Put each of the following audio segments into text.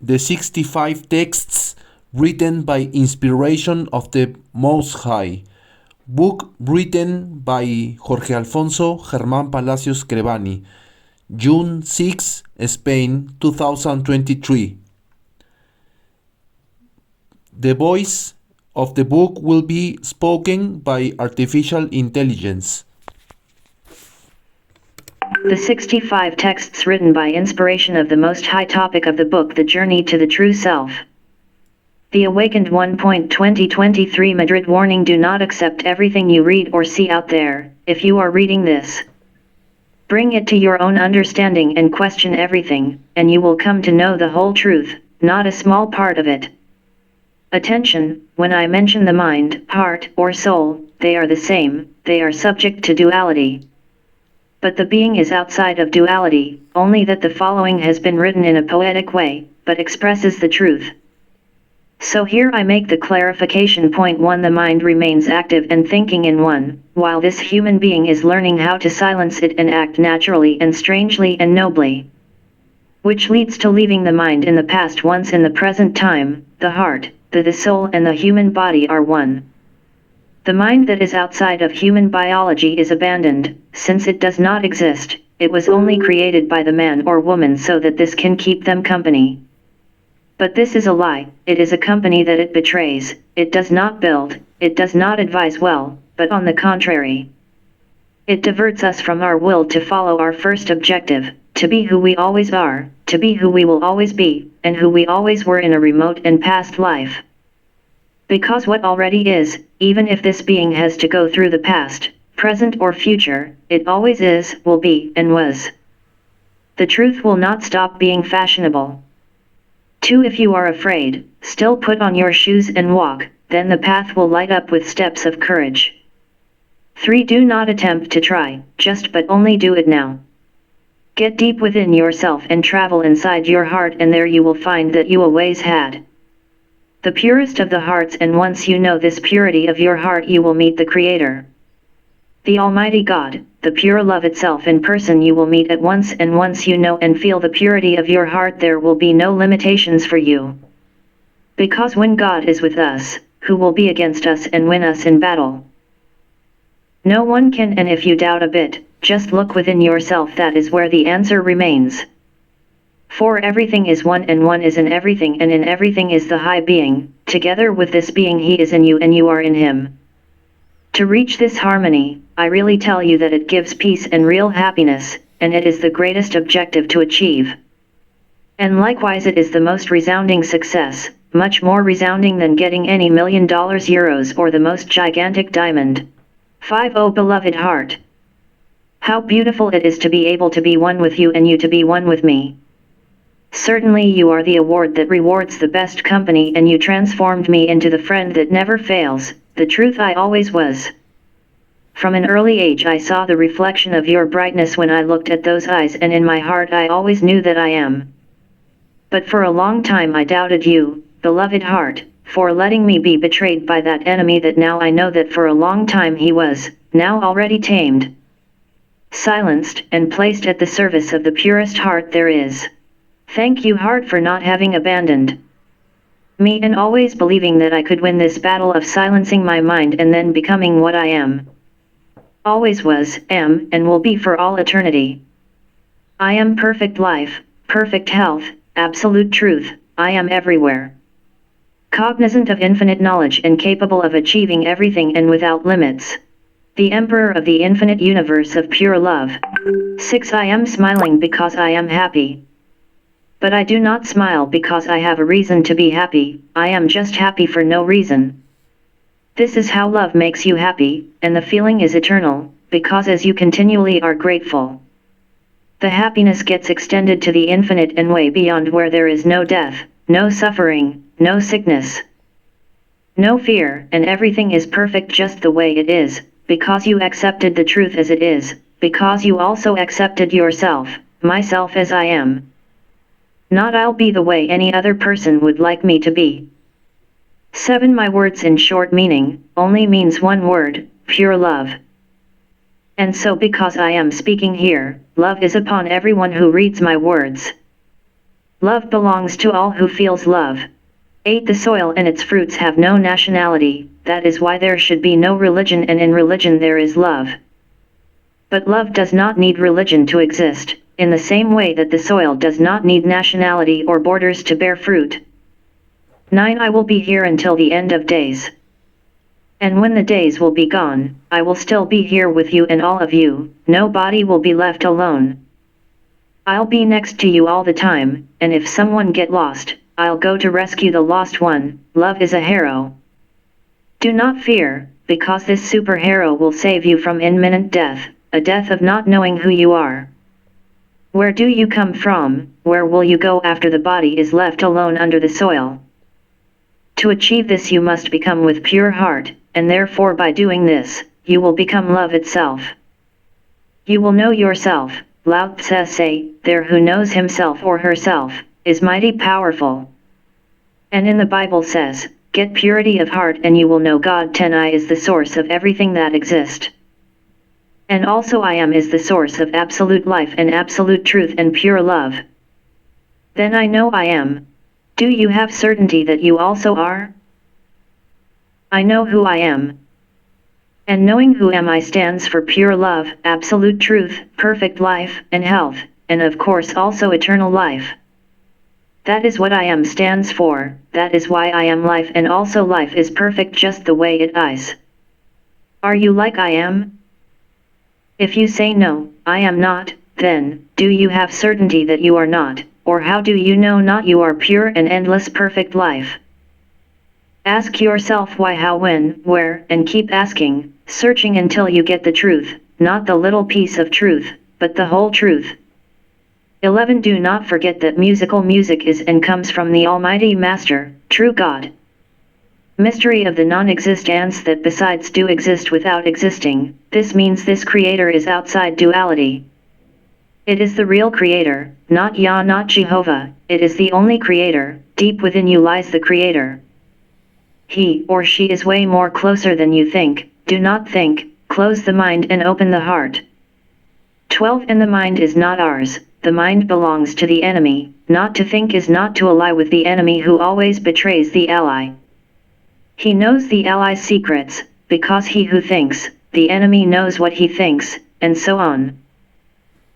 the 65 texts written by inspiration of the Most High. Book written by Jorge Alfonso German Palacios Crevani. June 6, Spain, 2023. The voice of the book will be spoken by artificial intelligence. The 65 texts written by inspiration of the Most High. Topic of the book: The Journey to the True Self. The Awakened 1.2023 Madrid. Warning: do not accept everything you read or see out there. If you are reading this, bring it to your own understanding and question everything, and you will come to know the whole truth, not a small part of it. Attention, when I mention the mind, heart, or soul, they are the same, they are subject to duality. But the being is outside of duality, only that the following has been written in a poetic way, but expresses the truth. So here I make the clarification. Point 1. The mind remains active and thinking in one, while this human being is learning how to silence it and act naturally and strangely and nobly. Which leads to leaving the mind in the past. Once in the present time, the heart, the soul and the human body are one. The mind that is outside of human biology is abandoned, since it does not exist. It was only created by the man or woman so that this can keep them company. But this is a lie. It is a company that it betrays. It does not build, it does not advise well, but on the contrary, it diverts us from our will to follow our first objective, to be who we always are, to be who we will always be, and who we always were in a remote and past life. Because what already is, even if this being has to go through the past, present or future, it always is, will be, and was. The truth will not stop being fashionable. 2. If you are afraid, still put on your shoes and walk, then the path will light up with steps of courage. 3. Do not attempt to try, just but only do it now. Get deep within yourself and travel inside your heart, and there you will find that you always had the purest of the hearts, and once you know this purity of your heart you will meet the Creator. The Almighty God, the pure love itself in person you will meet at once, and once you know and feel the purity of your heart there will be no limitations for you. Because when God is with us, who will be against us and win us in battle? No one can. And if you doubt a bit, just look within yourself, that is where the answer remains. For everything is one and one is in everything, and in everything is the high being, together with this being he is in you and you are in him. To reach this harmony, I really tell you that it gives peace and real happiness, and it is the greatest objective to achieve. And likewise it is the most resounding success, much more resounding than getting any $1 million, euros, or the most gigantic diamond. 5. Oh beloved heart! How beautiful it is to be able to be one with you and you to be one with me. Certainly you are the award that rewards the best company, and you transformed me into the friend that never fails, the truth I always was. From an early age I saw the reflection of your brightness when I looked at those eyes, and in my heart I always knew that I am. But for a long time I doubted you, beloved heart, for letting me be betrayed by that enemy that now I know that for a long time he was, now already tamed, silenced, and placed at the service of the purest heart there is. Thank you, heart, for not having abandoned me and always believing that I could win this battle of silencing my mind and then becoming what I am. Always was, am, and will be for all eternity. I am perfect life, perfect health, absolute truth, I am everywhere. Cognizant of infinite knowledge and capable of achieving everything and without limits. The Emperor of the infinite universe of pure love. 6. I am smiling because I am happy. But I do not smile because I have a reason to be happy, I am just happy for no reason. This is how love makes you happy, and the feeling is eternal, because as you continually are grateful, the happiness gets extended to the infinite and way beyond, where there is no death, no suffering, no sickness, no fear, and everything is perfect just the way it is, because you accepted the truth as it is, because you also accepted yourself, myself as I am. Not I'll be the way any other person would like me to be. 7. My words in short meaning, only means one word, pure love. And so because I am speaking here, love is upon everyone who reads my words. Love belongs to all who feels love. 8. The soil and its fruits have no nationality, that is why there should be no religion, and in religion there is love. But love does not need religion to exist, in the same way that the soil does not need nationality or borders to bear fruit. 9. I will be here until the end of days. And when the days will be gone, I will still be here with you and all of you, nobody will be left alone. I'll be next to you all the time, and if someone get lost, I'll go to rescue the lost one. Love is a hero. Do not fear, because this superhero will save you from imminent death, a death of not knowing who you are. Where do you come from? Where will you go after the body is left alone under the soil? To achieve this you must become with pure heart, and therefore by doing this, you will become love itself. You will know yourself. Lao Tse say, there who knows himself or herself, is mighty powerful. And in the Bible says, get purity of heart and you will know God. 10. I is the source of everything that exists. And also I am is the source of absolute life and absolute truth and pure love. Then I know I am. Do you have certainty that you also are? I know who I am. And knowing who am I stands for pure love, absolute truth, perfect life, and health, and of course also eternal life. That is what I am stands for, that is why I am life, and also life is perfect just the way it is. Are you like I am? If you say no, I am not, then, do you have certainty that you are not, or how do you know not you are pure and endless perfect life? Ask yourself why, how, when, where, and keep asking, searching until you get the truth, not the little piece of truth, but the whole truth. 11. Do not forget that music is and comes from the Almighty Master, true God. Mystery of the non-existence that besides do exist without existing, this means this creator is outside duality. It is the real creator, not Yah, not Jehovah, it is the only creator, deep within you lies the creator. He or she is way more closer than you think, do not think, close the mind and open the heart. 12. And the mind is not ours, the mind belongs to the enemy, not to think is not to ally with the enemy who always betrays the ally. He knows the ally's secrets, because he who thinks, the enemy knows what he thinks, and so on.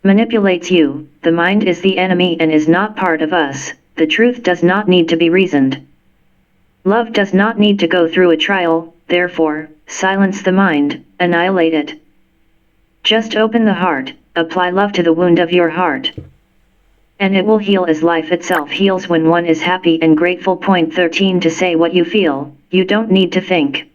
Manipulates you, the mind is the enemy and is not part of us, the truth does not need to be reasoned. Love does not need to go through a trial, therefore, silence the mind, annihilate it. Just open the heart, apply love to the wound of your heart. And it will heal as life itself heals when one is happy and grateful. 13. To say what you feel, you don't need to think.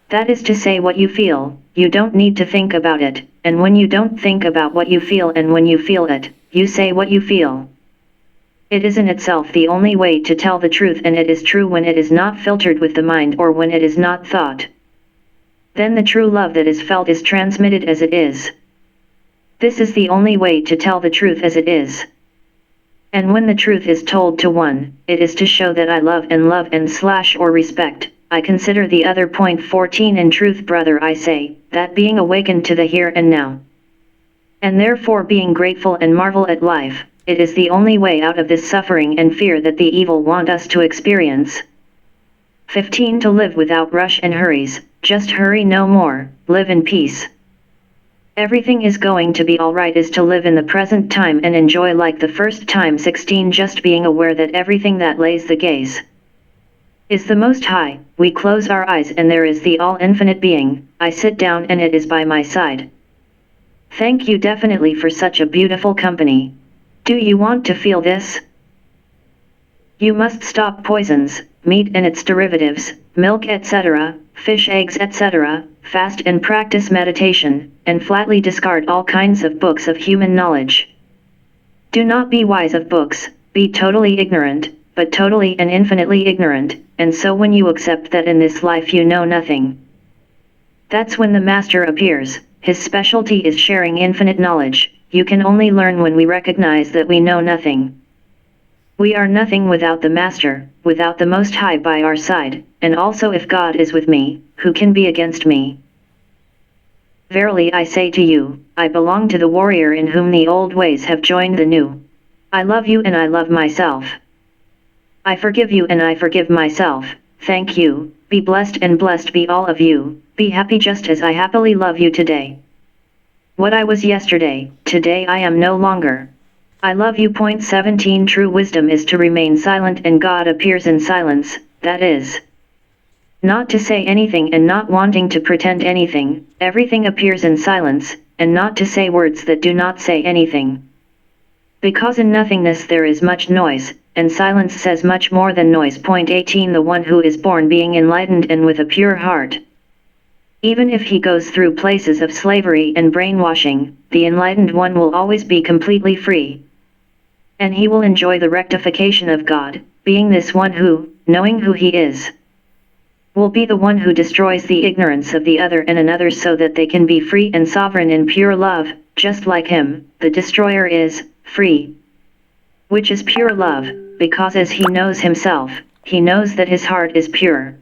That is to say what you feel, you don't need to think about it, and when you don't think about what you feel and when you feel it, you say what you feel. It is in itself the only way to tell the truth, and it is true when it is not filtered with the mind or when it is not thought. Then the true love that is felt is transmitted as it is. This is the only way to tell the truth as it is. And when the truth is told to one, it is to show that I love and or respect. I consider the other. 14. In truth, brother, I say, that being awakened to the here and now, and therefore being grateful and marvel at life, it is the only way out of this suffering and fear that the evil want us to experience. 15. To live without rush and hurries, just hurry no more, live in peace. Everything is going to be alright is to live in the present time and enjoy like the first time. 16. Just being aware that everything that lays the gaze is the Most High, we close our eyes and there is the all-infinite being, I sit down and it is by my side. Thank you definitely for such a beautiful company. Do you want to feel this? You must stop poisons, meat and its derivatives, milk etc., fish, eggs etc., fast and practice meditation, and flatly discard all kinds of books of human knowledge. Do not be wise of books, be totally ignorant, but totally and infinitely ignorant, and so when you accept that in this life you know nothing, that's when the Master appears. His specialty is sharing infinite knowledge. You can only learn when we recognize that we know nothing. We are nothing without the Master, without the Most High by our side, and also if God is with me, who can be against me? Verily I say to you, I belong to the warrior in whom the old ways have joined the new. I love you and I love myself. I forgive you and I forgive myself. Thank you. Be blessed and blessed be all of you. Be happy just as I happily love you today. What I was yesterday, today I am no longer. I love you. Point 17. True wisdom is to remain silent and God appears in silence, that is, not to say anything and not wanting to pretend anything, everything appears in silence, and not to say words that do not say anything. Because in nothingness there is much noise, and silence says much more than noise. Point 18. The one who is born being enlightened and with a pure heart, even if he goes through places of slavery and brainwashing, the enlightened one will always be completely free. And he will enjoy the rectification of God, being this one who, knowing who he is, will be the one who destroys the ignorance of the other and another so that they can be free and sovereign in pure love, just like him, the destroyer is, free. Which is pure love, because as he knows himself, he knows that his heart is pure.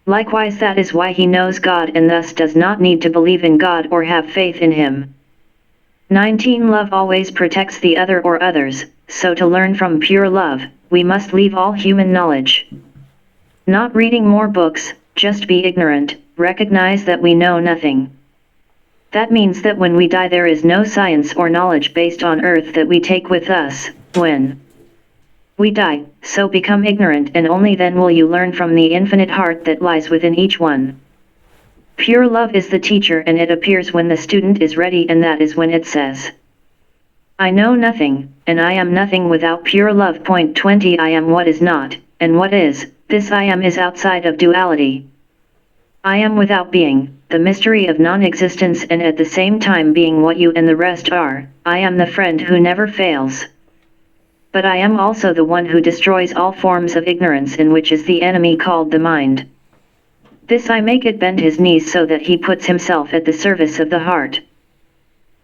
Likewise that is why he knows God and thus does not need to believe in God or have faith in him. 19. Love always protects the other or others, so to learn from pure love, we must leave all human knowledge. Not reading more books, just be ignorant, recognize that we know nothing. That means that when we die there is no science or knowledge based on earth that we take with us, when we die, so become ignorant and only then will you learn from the infinite heart that lies within each one. Pure love is the teacher and it appears when the student is ready and that is when it says, I know nothing, and I am nothing without pure love. Point 20. I am what is not, and what is, this I am is outside of duality. I am without being, the mystery of non-existence and at the same time being what you and the rest are. I am the friend who never fails. But I am also the one who destroys all forms of ignorance in which is the enemy called the mind. This I make it bend his knees so that he puts himself at the service of the heart.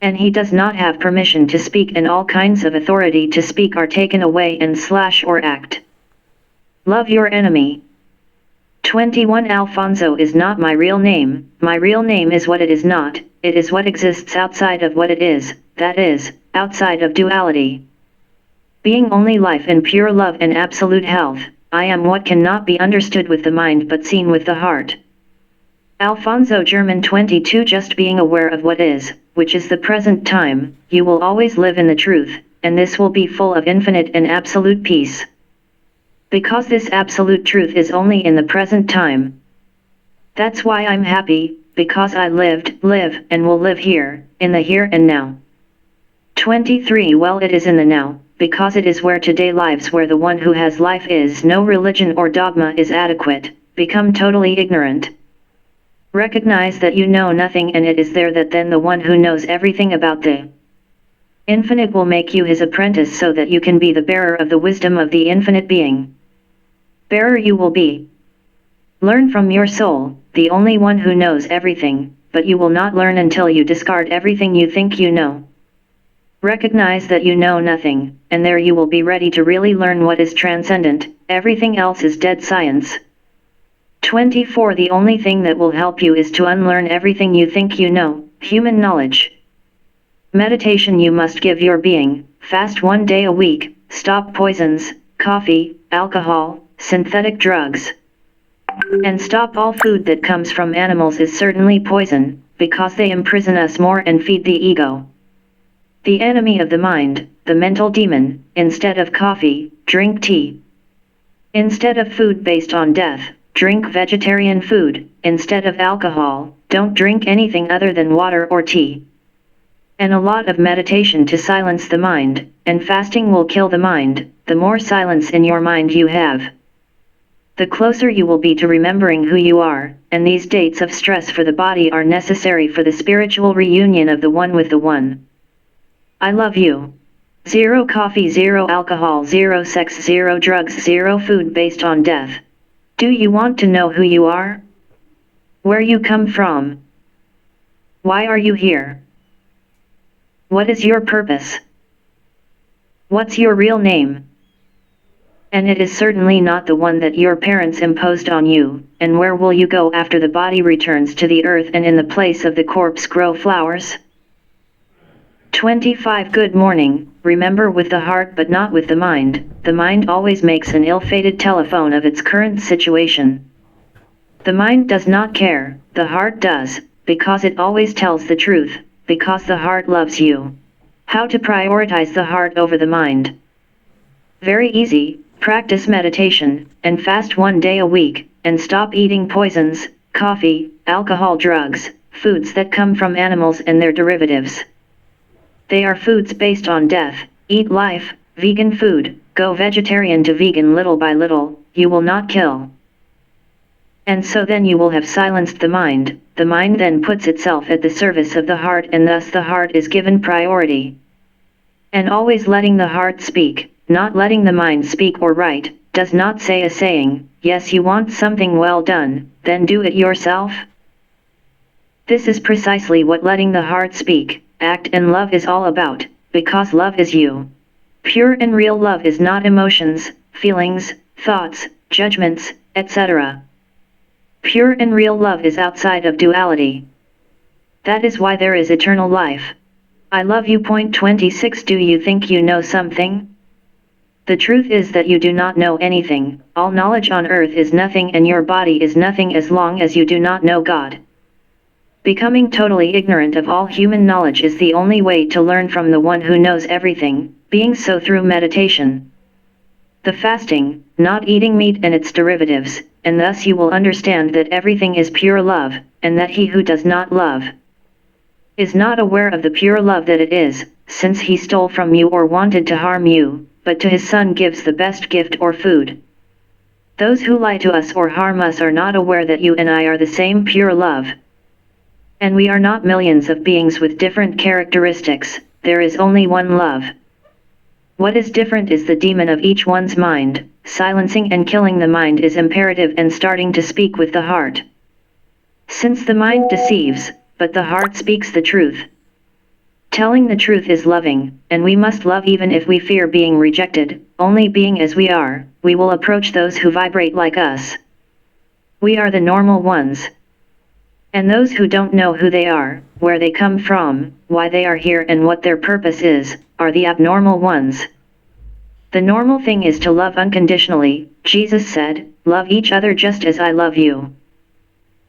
And he does not have permission to speak and all kinds of authority to speak are taken away and / or act. Love your enemy. 21. Alfonso is not my real name, my real name is what it is not, it is what exists outside of what it is, that is, outside of duality. Being only life and pure love and absolute health, I am what cannot be understood with the mind but seen with the heart. Alfonso German. 22. Just being aware of what is, which is the present time, you will always live in the truth, and this will be full of infinite and absolute peace. Because this absolute truth is only in the present time. That's why I'm happy, because I lived, live, and will live here, in the here and now. 23. Well, it is in the now, because it is where today lives, where the one who has life is. No religion or dogma is adequate. Become totally ignorant. Recognize that you know nothing and it is there that then the one who knows everything about the infinite will make you his apprentice so that you can be the bearer of the wisdom of the infinite being. Bearer you will be. Learn from your soul, the only one who knows everything, but you will not learn until you discard everything you think you know. Recognize that you know nothing, and there you will be ready to really learn what is transcendent. Everything else is dead science. 24. The only thing that will help you is to unlearn everything you think you know, human knowledge. Meditation you must give your being, fast 1 day a week, stop poisons, coffee, alcohol, synthetic drugs. And stop all food that comes from animals is certainly poison, because they imprison us more and feed the ego. The enemy of the mind, the mental demon. Instead of coffee, drink tea. Instead of food based on death, drink vegetarian food. Instead of alcohol, don't drink anything other than water or tea. And a lot of meditation to silence the mind, and fasting will kill the mind. The more silence in your mind you have, the closer you will be to remembering who you are, and these dates of stress for the body are necessary for the spiritual reunion of the one with the one. I love you. 0 coffee, 0 alcohol, 0 sex, 0 drugs, 0 food based on death. Do you want to know who you are? Where you come from? Why are you here? What is your purpose? What's your real name? And it is certainly not the one that your parents imposed on you. And where will you go after the body returns to the earth and in the place of the corpse grow flowers? 25. Good morning, remember with the heart but not with the mind. The mind always makes an ill-fated telephone of its current situation. The mind does not care, the heart does, because it always tells the truth, because the heart loves you. How to prioritize the heart over the mind? Very easy, practice meditation, and fast 1 day a week, and stop eating poisons, coffee, alcohol, drugs, foods that come from animals and their derivatives. They are foods based on death. Eat life, vegan food, go vegetarian to vegan little by little, you will not kill. And so then you will have silenced the mind then puts itself at the service of the heart and thus the heart is given priority. And always letting the heart speak, not letting the mind speak or write, does not say a saying, yes you want something well done, then do it yourself. This is precisely what letting the heart speak, act and love is all about, because love is you. Pure and real love is not emotions, feelings, thoughts, judgments, etc. Pure and real love is outside of duality. That is why there is eternal life. I love you. Point 26. Do you think you know something? The truth is that you do not know anything. All knowledge on earth is nothing and your body is nothing as long as you do not know God. Becoming totally ignorant of all human knowledge is the only way to learn from the one who knows everything, being so through meditation. The fasting, not eating meat and its derivatives, and thus you will understand that everything is pure love, and that he who does not love is not aware of the pure love that it is, since he stole from you or wanted to harm you, but to his son gives the best gift or food. Those who lie to us or harm us are not aware that you and I are the same pure love. And we are not millions of beings with different characteristics, there is only one love. What is different is the demon of each one's mind. Silencing and killing the mind is imperative and starting to speak with the heart. Since the mind deceives, but the heart speaks the truth. Telling the truth is loving, and we must love even if we fear being rejected. Only being as we are, we will approach those who vibrate like us. We are the normal ones. And those who don't know who they are, where they come from, why they are here and what their purpose is, are the abnormal ones. The normal thing is to love unconditionally. Jesus said, love each other just as I love you.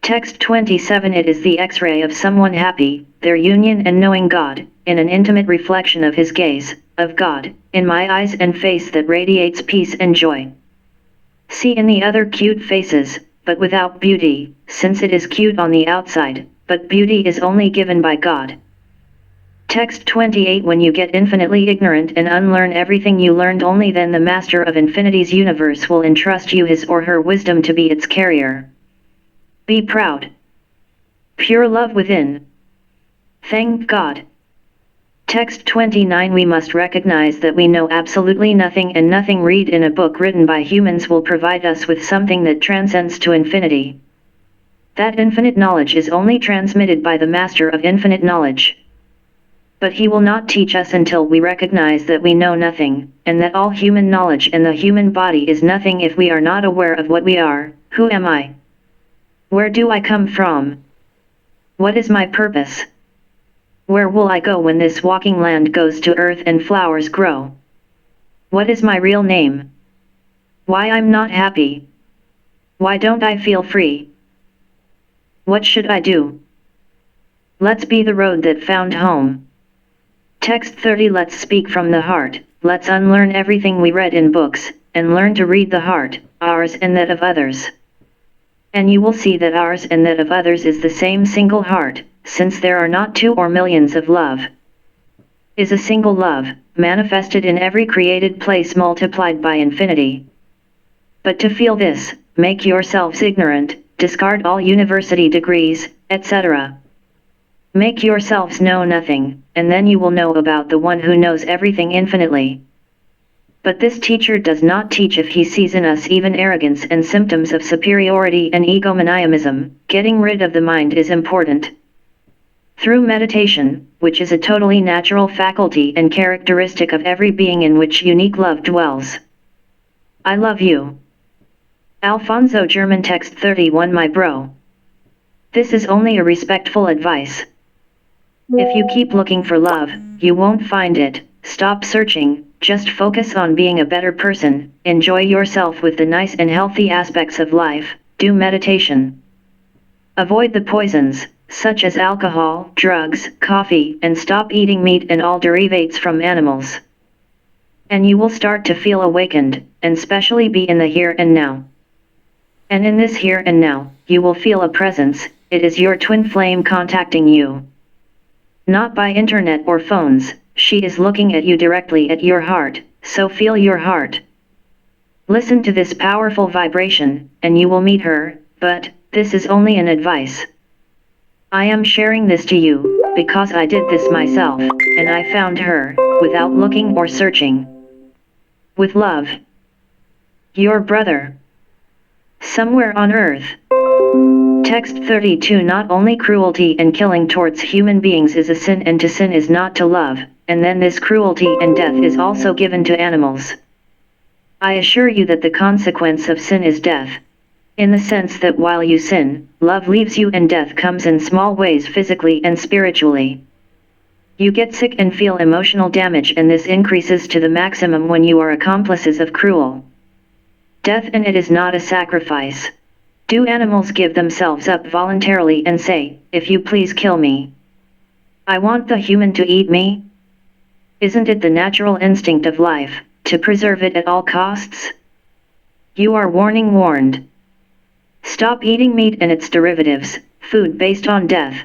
Text 27. It is the X-ray of someone happy, their union and knowing God, in an intimate reflection of his gaze, of God, in my eyes and face that radiates peace and joy. See in the other cute faces, but without beauty, since it is cute on the outside, but beauty is only given by God. Text 28. When you get infinitely ignorant and unlearn everything you learned, only then the Master of Infinity's universe will entrust you his or her wisdom to be its carrier. Be proud. Pure love within. Thank God. Text 29. We must recognize that we know absolutely nothing and nothing read in a book written by humans will provide us with something that transcends to infinity. That infinite knowledge is only transmitted by the Master of Infinite Knowledge. But he will not teach us until we recognize that we know nothing, and that all human knowledge and the human body is nothing if we are not aware of what we are. Who am I? Where do I come from? What is my purpose? Where will I go when this walking land goes to earth and flowers grow? What is my real name? Why I'm not happy? Why don't I feel free? What should I do? Let's be the road that found home. Text 30. Let's speak from the heart. Let's unlearn everything we read in books, and learn to read the heart, ours and that of others. And you will see that ours and that of others is the same single heart, since there are not two or millions of love. Is a single love, manifested in every created place multiplied by infinity. But to feel this, make yourselves ignorant, discard all university degrees, etc. Make yourselves know nothing, and then you will know about the one who knows everything infinitely. But this teacher does not teach if he sees in us even arrogance and symptoms of superiority and egomaniacism. Getting rid of the mind is important. Through meditation, which is a totally natural faculty and characteristic of every being in which unique love dwells. I love you. Alfonso German. Text 31. My bro. This is only a respectful advice. If you keep looking for love, you won't find it, stop searching, just focus on being a better person, enjoy yourself with the nice and healthy aspects of life, do meditation. Avoid the poisons, such as alcohol, drugs, coffee, and stop eating meat and all derivates from animals. And you will start to feel awakened, and especially be in the here and now. And in this here and now, you will feel a presence, it is your twin flame contacting you. Not by internet or phones, she is looking at you directly at your heart, so feel your heart. Listen to this powerful vibration, and you will meet her, but this is only an advice. I am sharing this to you, because I did this myself, and I found her, without looking or searching. With love. Your brother. Somewhere on earth. Text 32. Not only cruelty and killing towards human beings is a sin, and to sin is not to love, and then this cruelty and death is also given to animals. I assure you that the consequence of sin is death. In the sense that while you sin, love leaves you and death comes in small ways physically and spiritually. You get sick and feel emotional damage, and this increases to the maximum when you are accomplices of cruel death, and it is not a sacrifice. Do animals give themselves up voluntarily and say, if you please kill me? I want the human to eat me? Isn't it the natural instinct of life, to preserve it at all costs? You are warned. Stop eating meat and its derivatives, food based on death.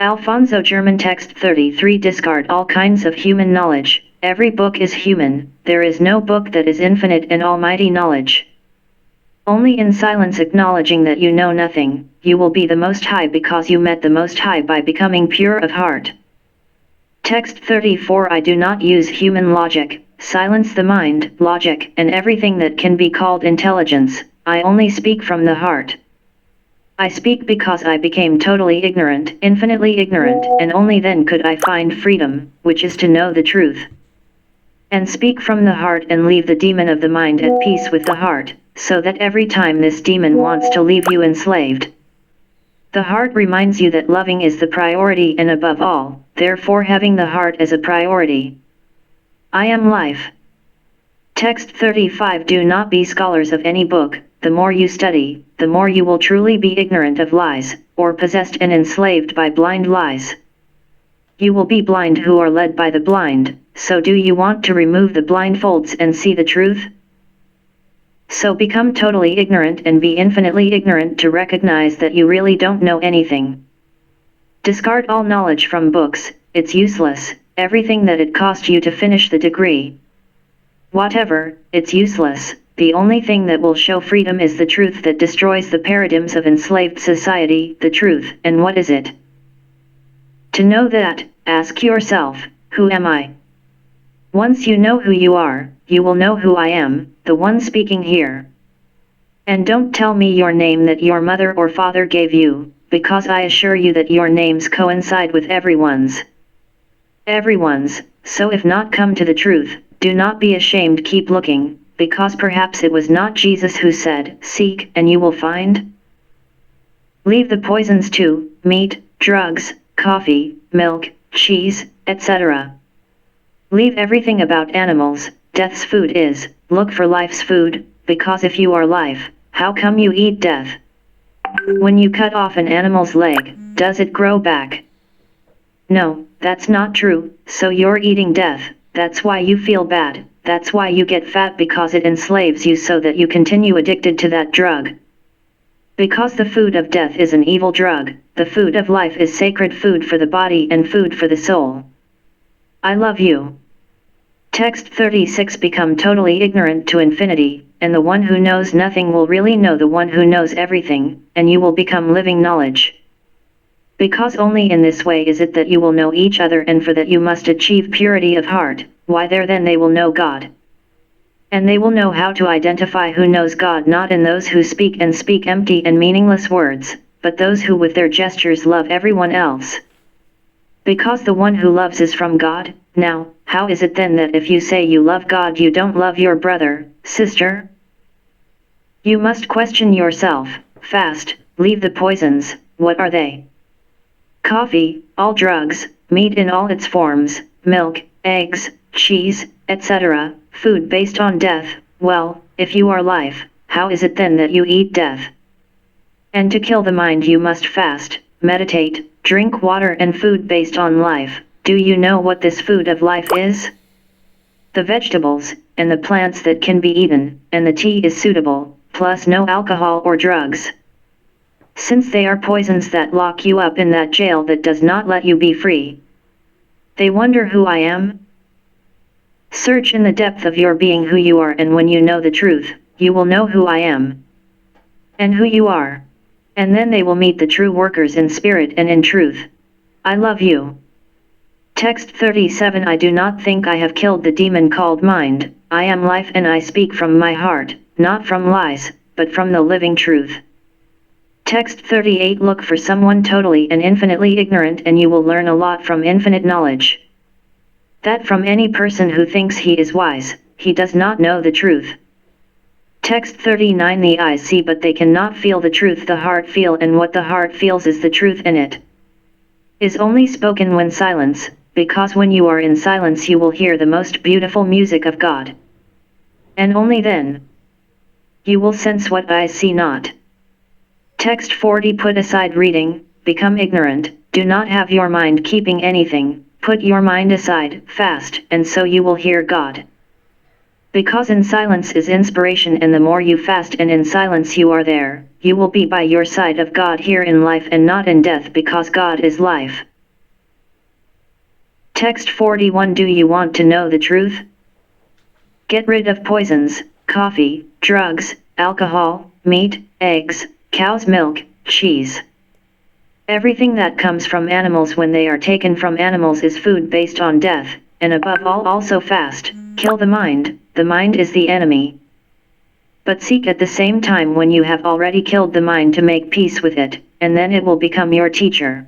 Alfonso German. Text 33. Discard all kinds of human knowledge, every book is human, there is no book that is infinite and almighty knowledge. Only in silence, acknowledging that you know nothing, you will be the Most High, because you met the Most High by becoming pure of heart. Text 34. I do not use human logic, silence the mind, logic, and everything that can be called intelligence, I only speak from the heart. I speak because I became totally ignorant, infinitely ignorant, and only then could I find freedom, which is to know the truth. And speak from the heart and leave the demon of the mind at peace with the heart, so that every time this demon wants to leave you enslaved, the heart reminds you that loving is the priority and above all, therefore having the heart as a priority. I am life. Text 35. Do not be scholars of any book, the more you study, the more you will truly be ignorant of lies, or possessed and enslaved by blind lies. You will be blind who are led by the blind, so do you want to remove the blindfolds and see the truth? So become totally ignorant and be infinitely ignorant to recognize that you really don't know anything. Discard all knowledge from books, it's useless, everything that it cost you to finish the degree. Whatever, it's useless, the only thing that will show freedom is the truth that destroys the paradigms of enslaved society, the truth, and what is it? To know that, ask yourself, who am I? Once you know who you are, you will know who I am, the one speaking here. And don't tell me your name that your mother or father gave you, because I assure you that your names coincide with everyone's. Everyone's, so if not come to the truth, do not be ashamed, keep looking, because perhaps it was not Jesus who said, seek and you will find? Leave the poisons too, meat, drugs, coffee, milk, cheese, etc. Leave everything about animals, death's food is, look for life's food, because if you are life, how come you eat death? When you cut off an animal's leg, does it grow back? No, that's not true, so you're eating death, that's why you feel bad, that's why you get fat, because it enslaves you so that you continue addicted to that drug. Because the food of death is an evil drug, the food of life is sacred food for the body and food for the soul. I love you. Text 36. Become totally ignorant to infinity, and the one who knows nothing will really know the one who knows everything, and you will become living knowledge. Because only in this way is it that you will know each other, and for that you must achieve purity of heart, why there then they will know God. And they will know how to identify who knows God, not in those who speak empty and meaningless words, but those who with their gestures love everyone else. Because the one who loves is from God. Now, how is it then that if you say you love God you don't love your brother, sister? You must question yourself, fast, leave the poisons, what are they? Coffee, all drugs, meat in all its forms, milk, eggs, cheese, etc., food based on death. Well, if you are life, how is it then that you eat death? And to kill the mind you must fast, meditate, drink water and food based on life. Do you know what this food of life is? The vegetables, and the plants that can be eaten, and the tea is suitable, plus no alcohol or drugs. Since they are poisons that lock you up in that jail that does not let you be free. They wonder who I am? Search in the depth of your being who you are, and when you know the truth, you will know who I am. And who you are. And then they will meet the true workers in spirit and in truth. I love you. Text 37 I do not think I have killed the demon called mind. I am life and I speak from my heart, not from lies, but from the living truth. Text 38 Look for someone totally and infinitely ignorant and you will learn a lot from infinite knowledge. That from any person who thinks he is wise, he does not know the truth. Text 39 The eyes see but they cannot feel the truth the heart feel and what the heart feels is the truth in it. Is only spoken when silence, because when you are in silence you will hear the most beautiful music of God. And only then. You will sense what eyes see not. Text 40 Put aside reading, become ignorant, do not have your mind keeping anything, put your mind aside, fast, and so you will hear God. Because in silence is inspiration and the more you fast and in silence you are there, you will be by your side of God here in life and not in death because God is life. Text 41 Do you want to know the truth? Get rid of poisons, coffee, drugs, alcohol, meat, eggs, cow's milk, cheese. Everything that comes from animals when they are taken from animals is food based on death, and above all also fast, kill the mind is the enemy. But seek at the same time when you have already killed the mind to make peace with it, and then it will become your teacher.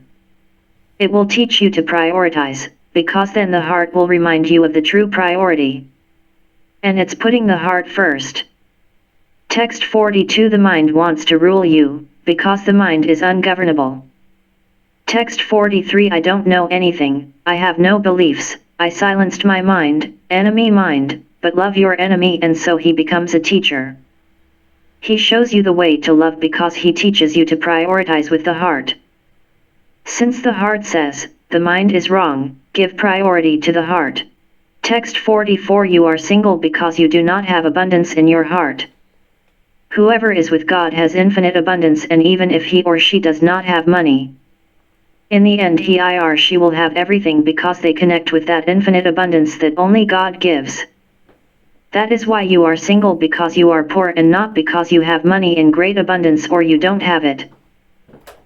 It will teach you to prioritize, because then the heart will remind you of the true priority. And it's putting the heart first. Text 42 The mind wants to rule you, because the mind is ungovernable. Text 43 I don't know anything, I have no beliefs, I silenced my enemy mind, but love your enemy and so he becomes a teacher. He shows you the way to love because he teaches you to prioritize with the heart. Since the heart says, the mind is wrong, give priority to the heart. Text 44 You are single because you do not have abundance in your heart. Whoever is with God has infinite abundance and even if he or she does not have money, in the end he or she will have everything because they connect with that infinite abundance that only God gives. That is why you are single because you are poor and not because you have money in great abundance or you don't have it.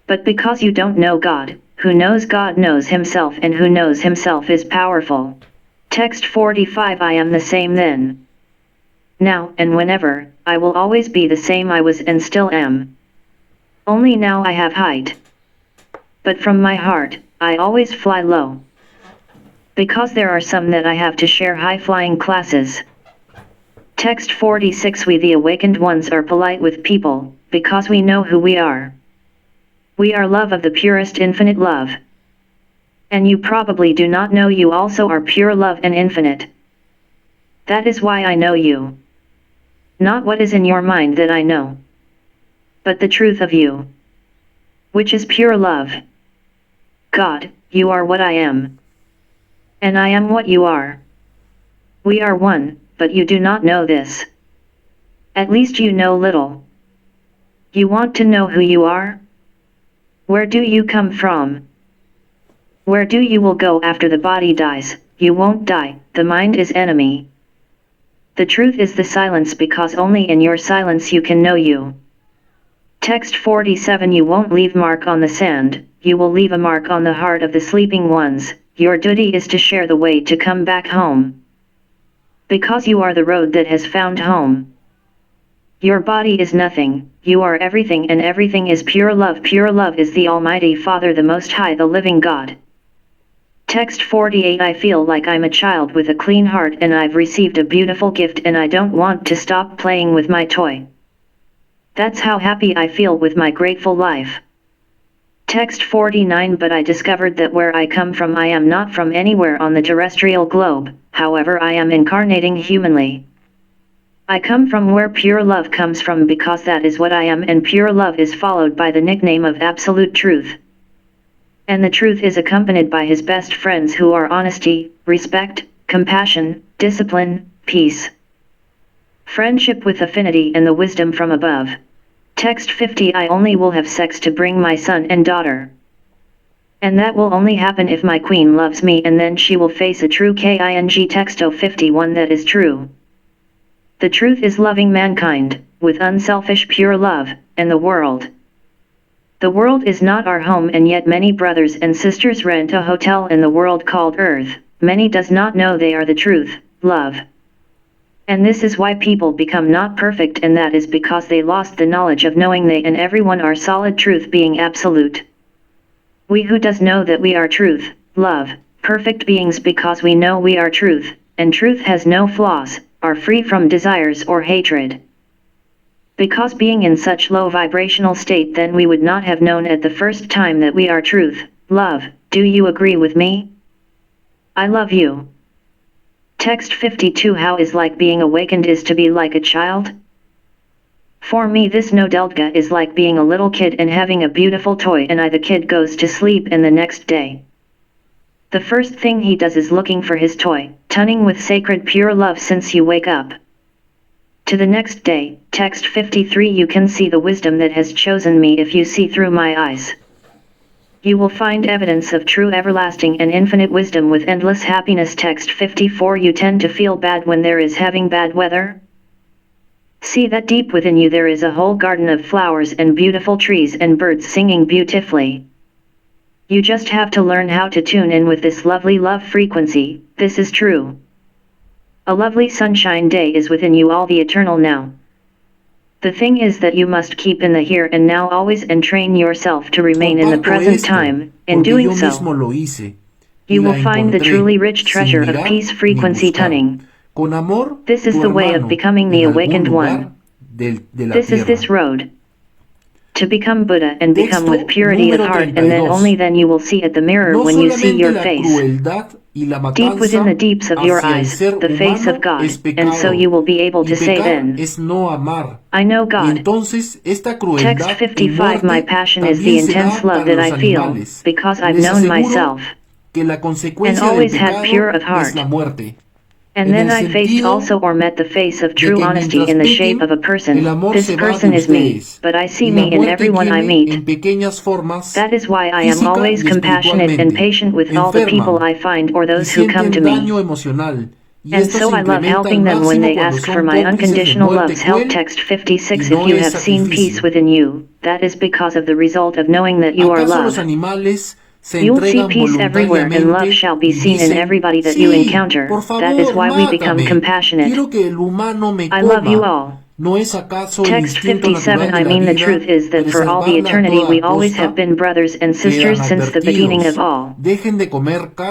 But because you don't know God, who knows God knows himself and who knows himself is powerful. Text 45 I am the same then. Now and whenever, I will always be the same I was and still am. Only now I have height. But from my heart, I always fly low. Because there are some that I have to share high-flying classes. Text 46 We the awakened ones are polite with people, because we know who we are. We are love of the purest infinite love. And you probably do not know you also are pure love and infinite. That is why I know you. Not what is in your mind that I know, but the truth of you, which is pure love. God, you are what I am. And I am what you are. We are one, but you do not know this. At least you know little. You want to know who you are? Where do you come from? Where do you will go after the body dies? You won't die, the mind is enemy. The truth is the silence because only in your silence you can know you. Text 47 You won't leave mark on the sand, you will leave a mark on the heart of the sleeping ones, your duty is to share the way to come back home. Because you are the road that has found home. Your body is nothing, you are everything and everything is pure love is the Almighty Father the Most High the living God. Text 48 I feel like I'm a child with a clean heart and I've received a beautiful gift and I don't want to stop playing with my toy. That's how happy I feel with my grateful life. Text 49 But I discovered that where I come from I am not from anywhere on the terrestrial globe, however I am incarnating humanly. I come from where pure love comes from because that is what I am, and pure love is followed by the nickname of absolute truth. And the truth is accompanied by his best friends who are honesty, respect, compassion, discipline, peace, friendship with affinity and the wisdom from above. Text 50 I only will have sex to bring my son and daughter. And that will only happen if my queen loves me, and then she will face a true king. Text 51 That is true. The truth is loving mankind, with unselfish pure love, and the world. The world is not our home, and yet many brothers and sisters rent a hotel in the world called Earth. Many does not know they are the truth, love. And this is why people become not perfect, and that is because they lost the knowledge of knowing they and everyone are solid truth being absolute. We who does know that we are truth, love, perfect beings because we know we are truth, and truth has no flaws, are free from desires or hatred. Because being in such low vibrational state, then we would not have known at the first time that we are truth, love. Do you agree with me? I love you. Text 52 How is like being awakened is to be like a child? For me this no delta is like being a little kid and having a beautiful toy, and the kid goes to sleep, and the next day the first thing he does is looking for his toy, tunning with sacred pure love since you wake up. To the next day, text 53 You can see the wisdom that has chosen me if you see through my eyes. You will find evidence of true everlasting and infinite wisdom with endless happiness. Text 54 You tend to feel bad when there is having bad weather? See that deep within you there is a whole garden of flowers and beautiful trees and birds singing beautifully. You just have to learn how to tune in with this lovely love frequency. This is true. A lovely sunshine day is within you, all the eternal now. The thing is that you must keep in the here and now always and train yourself to remain in the present time. In doing so, you will find the truly rich treasure of peace frequency tuning. This is the way of becoming the awakened one. This is this road. To become Buddha and become with purity of heart, and then only then you will see at the mirror when you see your face. Deep within the deeps of your eyes, the face of God, and so you will be able to say then, I know God. Text 55 My passion is the intense love that I feel, because I've known myself, and always had pure of heart. And then I faced also or met the face of true honesty in the shape of a person. This person is me, but I see me in everyone I meet. That is why I am always compassionate and patient with all the people I find or those who come to me. And so I love helping them when they ask for my unconditional love's help. Text 56 If you have seen peace within you, that is because of the result of knowing that you are love. You'll see peace everywhere, and love shall be seen in everybody that you encounter. That is why we become compassionate. I love you all. Text 57 I mean the truth is that for all the eternity we always have been brothers and sisters since the beginning of all.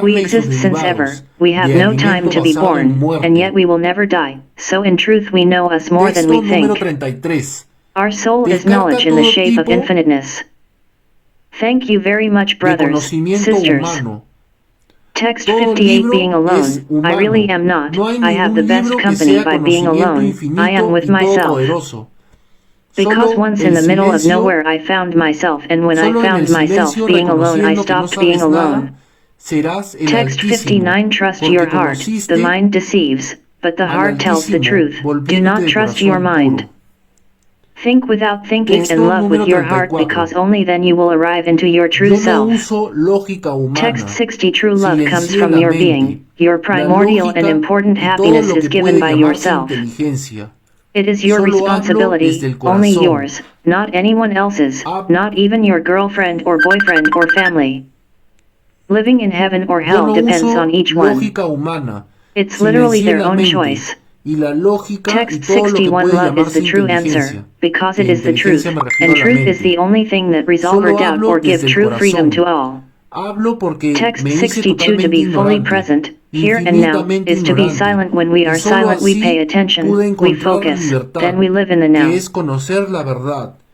We exist since ever, we have no time to be born, and yet we will never die, so in truth we know us more than we think. Our soul is knowledge in the shape of infiniteness. Thank you very much, brothers, sisters. Text 58 Being alone, I really am not. I have the best company by being alone. I am with myself. Because once in the middle of nowhere I found myself, and when I found myself being alone I stopped being alone. Text 59 Trust your heart, the mind deceives, but the heart tells the truth. Do not trust your mind. Think without thinking and love with your heart, because only then you will arrive into your true self. Text 60 True love comes from your being. Your primordial and important happiness is given by yourself. It is your responsibility, only yours, not anyone else's, not even your girlfriend or boyfriend or family. Living in heaven or hell depends on each one. It's literally their own choice. Text 61 Love is the true answer, because it is the truth, and truth is the only thing that resolve doubt or give true freedom to all. Text 62 To be fully present, here and now, is to be silent. When we are silent we pay attention, we focus, then we live in the now.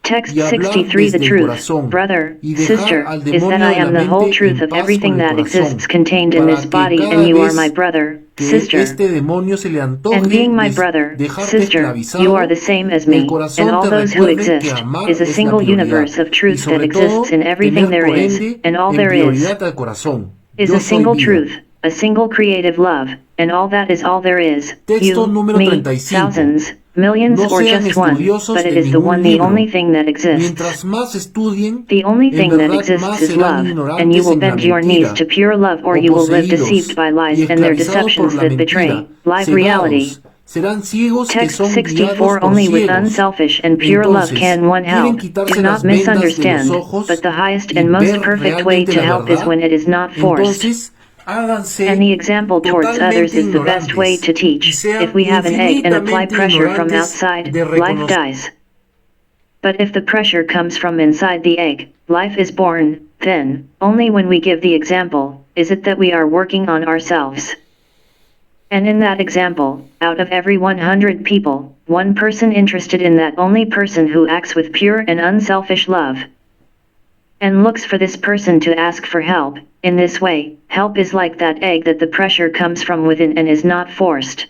Text y hablar 63 The desde el truth, corazón brother, y dejar sister, al is that demonio I de la am the whole mente truth en of paz con everything el that exists corazón, contained in this para que body and cada you are my vez brother, que sister. este demonio se le And antoje being my brother, dejarte sister, you are the esclavizado, same as el me, and corazón all te those who recuerde que exist, amar is a es la single prioridad universe of y truth that sobre exists todo in everything tener there por is, ende and all en there is. prioridad al corazón. Is Yo a soy single vida. truth, a single creative love, and all that is all there is, Texto you, número me, 35. thousands, millions No or sean just one, estudiosos but it de is the one ningún the only libro. thing that exists. Mientras más estudien, The only en thing that verdad exists más is serán love, and you ignorantes will en la bend your knees mentira, to pure love or o you will live deceived poseídos by y lies and their esclavizados por deceptions la that mentira, betray, live reality. cegados, serán ciegos que Text son guiados 64 por Only with ciegos. unselfish and pure love Entonces, can one ¿quieren help. Do quitarse not las vendas de los misunderstand, but ojos the highest y and most ver perfect way realmente to la help is verdad? when it is not forced. Entonces, And the háganse example towards others totalmente is the best way ignorantes to y teach. If sean we have an egg and apply infinitamente pressure from ignorantes outside, de life reconocer. dies. But if the pressure comes from inside the egg, life is born. Then, only when we give the example, is it that we are working on ourselves. And in that example, out of every 100 people, one person interested in that only person who acts with pure and unselfish love. And looks for this person to ask for help. In this way, help is like that egg that the pressure comes from within and is not forced.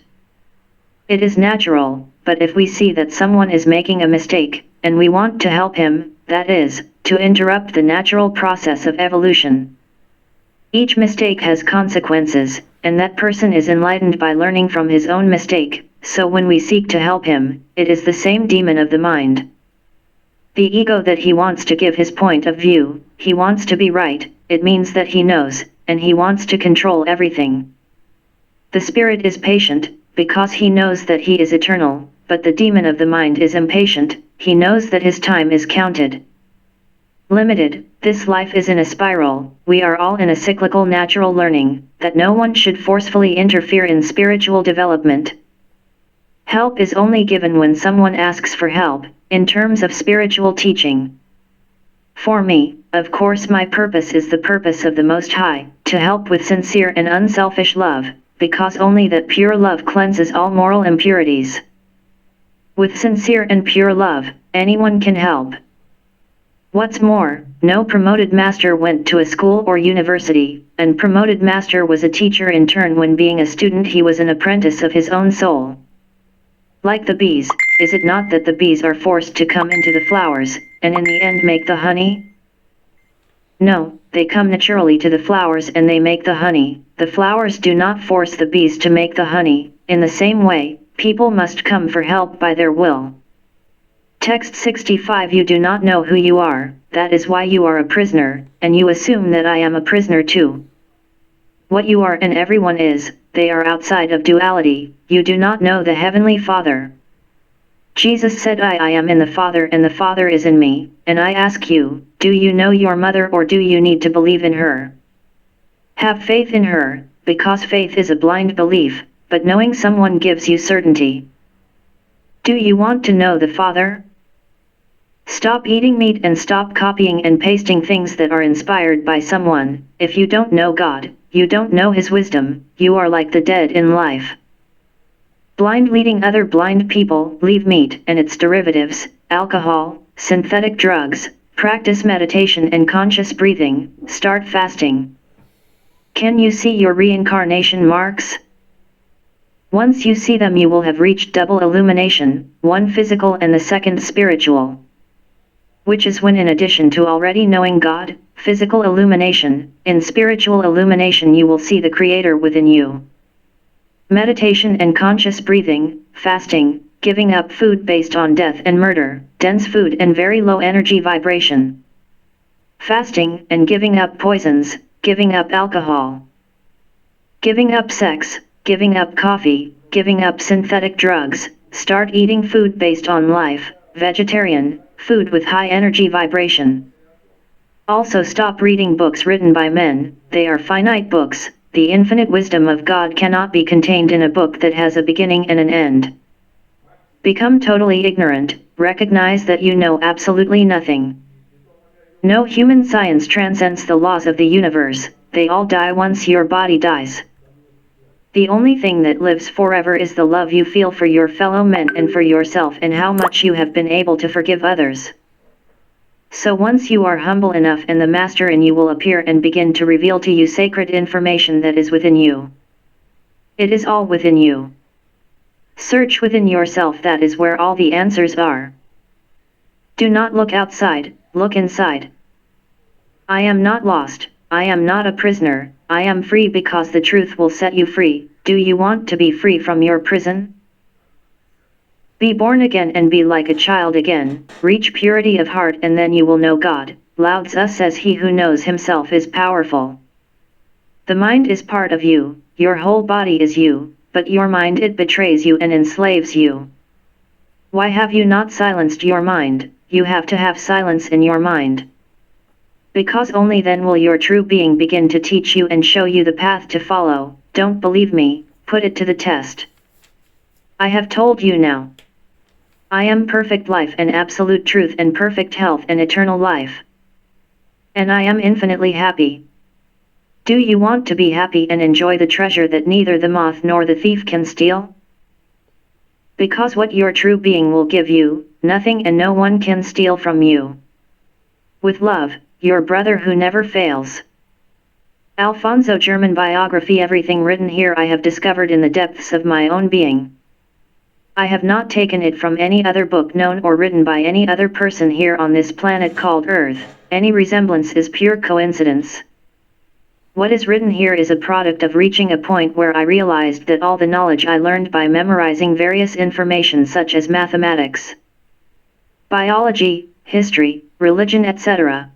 It is natural, but if we see that someone is making a mistake, and we want to help him, that is, to interrupt the natural process of evolution. Each mistake has consequences, and that person is enlightened by learning from his own mistake, so when we seek to help him, it is the same demon of the mind. The ego that he wants to give his point of view, he wants to be right, it means that he knows, and he wants to control everything. The spirit is patient, because he knows that he is eternal, but the demon of the mind is impatient, he knows that his time is counted. Limited, this life is in a spiral, we are all in a cyclical natural learning, that no one should forcefully interfere in spiritual development. Help is only given when someone asks for help, in terms of spiritual teaching. For me, of course my purpose is the purpose of the Most High, to help with sincere and unselfish love, because only that pure love cleanses all moral impurities. With sincere and pure love, anyone can help. What's more, no promoted master went to a school or university, and promoted master was a teacher in turn. When being a student he was an apprentice of his own soul. Like the bees, is it not that the bees are forced to come into the flowers, and in the end make the honey? No, they come naturally to the flowers and they make the honey. The flowers do not force the bees to make the honey. In the same way, people must come for help by their will. Text 65 You do not know who you are, that is why you are a prisoner, and you assume that I am a prisoner too. What you are and everyone is, they are outside of duality, you do not know the Heavenly Father. Jesus said I am in the Father and the Father is in me, and I ask you, do you know your mother or do you need to believe in her? Have faith in her, because faith is a blind belief, but knowing someone gives you certainty. Do you want to know the Father? Stop eating meat and stop copying and pasting things that are inspired by someone. If you don't know God, you don't know His wisdom, you are like the dead in life. Blind leading other blind people, leave meat and its derivatives, alcohol, synthetic drugs, practice meditation and conscious breathing, start fasting. Can you see your reincarnation marks? Once you see them you will have reached double illumination, one physical and the second spiritual. Which is when in addition to already knowing God, physical illumination, in spiritual illumination you will see the Creator within you. Meditation and conscious breathing, fasting, giving up food based on death and murder, dense food and very low energy vibration. Fasting and giving up poisons, giving up alcohol. Giving up sex, giving up coffee, giving up synthetic drugs, start eating food based on life, vegetarian, food with high energy vibration. Also stop reading books written by men, they are finite books, the infinite wisdom of God cannot be contained in a book that has a beginning and an end. Become totally ignorant, recognize that you know absolutely nothing. No human science transcends the laws of the universe, they all die once your body dies. The only thing that lives forever is the love you feel for your fellow men and for yourself and how much you have been able to forgive others. So once you are humble enough, and the master in you will appear and begin to reveal to you sacred information that is within you. It is all within you. Search within yourself, that is where all the answers are. Do not look outside, look inside. I am not lost, I am not a prisoner, I am free because the truth will set you free. Do you want to be free from your prison? Be born again and be like a child again, reach purity of heart and then you will know God. Lao Tzu says he who knows himself is powerful. The mind is part of you, your whole body is you, but your mind, it betrays you and enslaves you. Why have you not silenced your mind? You have to have silence in your mind. Because only then will your true being begin to teach you and show you the path to follow. Don't believe me? Put it to the test. I have told you now. I am perfect life and absolute truth and perfect health and eternal life. And I am infinitely happy. Do you want to be happy and enjoy the treasure that neither the moth nor the thief can steal? Because what your true being will give you, nothing and no one can steal from you. With love, your brother who never fails. Alfonso German biography. Everything written here I have discovered in the depths of my own being. I have not taken it from any other book known or written by any other person here on this planet called Earth. Any resemblance is pure coincidence. What is written here is a product of reaching a point where I realized that all the knowledge I learned by memorizing various information such as mathematics, biology, history, religion, etc.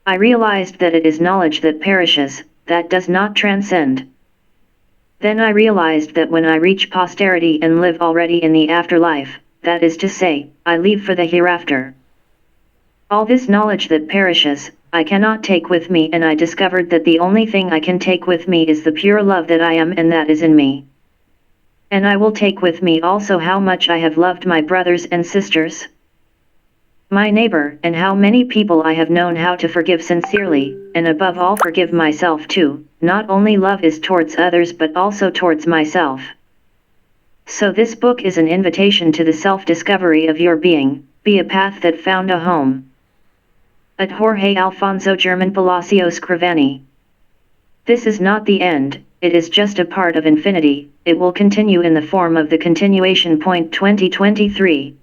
I realized that it is knowledge that perishes, that does not transcend. Then I realized that when I reach posterity and live already in the afterlife, that is to say, I leave for the hereafter, all this knowledge that perishes, I cannot take with me, and I discovered that the only thing I can take with me is the pure love that I am and that is in me. And I will take with me also how much I have loved my brothers and sisters, my neighbor, and how many people I have known how to forgive sincerely, and above all forgive myself too. Not only love is towards others but also towards myself. So this book is an invitation to the self-discovery of your being. Be a path that found a home. At Jorge Alfonso German Palacio Scrivani. This is not the end, it is just a part of infinity. It will continue in the form of the continuation. Point 2023.